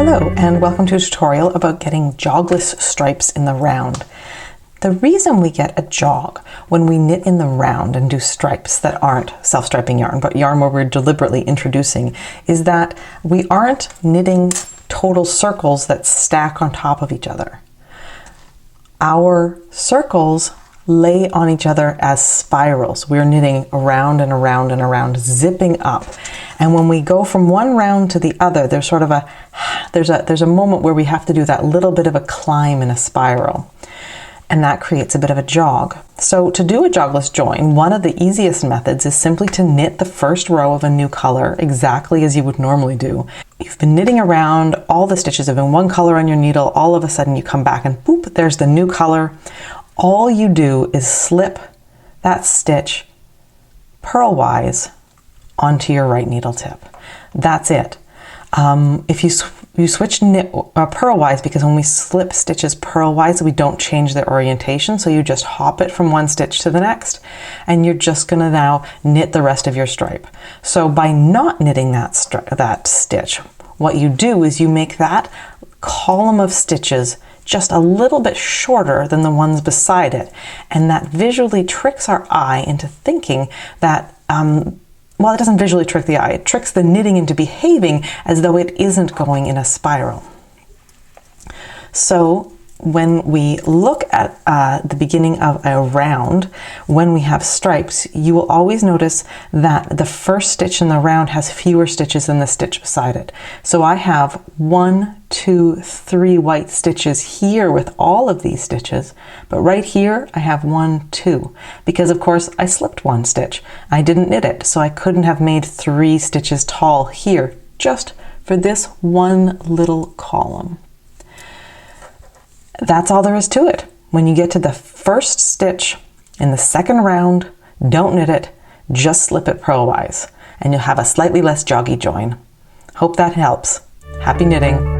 Hello and welcome to a tutorial about getting jogless stripes in the round. The reason we get a jog when we knit in the round and do stripes that aren't self-striping yarn, but yarn where we're deliberately introducing, is that we aren't knitting total circles that stack on top of each other. Our circles lay on each other as spirals. We're knitting around and around and around, zipping up. And when we go from one round to the other, there's sort of there's a moment where we have to do that little bit of a climb in a spiral. And that creates a bit of a jog. So to do a jogless join, one of the easiest methods is simply to knit the first row of a new color exactly as you would normally do. You've been knitting around, all the stitches have been one color on your needle, all of a sudden you come back and boop, there's the new color. All you do is slip that stitch purlwise onto your right needle tip. That's it. If you switch knit purlwise, because when we slip stitches purlwise, we don't change their orientation, so you just hop it from one stitch to the next, and you're just gonna now knit the rest of your stripe. So by not knitting that stitch, what you do is you make that column of stitches just a little bit shorter than the ones beside it. And that visually tricks our eye into thinking that, well, it doesn't visually trick the eye, it tricks the knitting into behaving as though it isn't going in a spiral. So when we look at the beginning of a round, when we have stripes, you will always notice that the first stitch in the round has fewer stitches than the stitch beside it. So I have 1, 2, 3 white stitches here with all of these stitches, but right here I have 1, 2, because of course I slipped one stitch. I didn't knit it, so I couldn't have made 3 stitches tall here just for this one little column. That's all there is to it. When you get to the first stitch in the second round, don't knit it, just slip it purlwise, and you'll have a slightly less joggy join. Hope that helps. Happy knitting.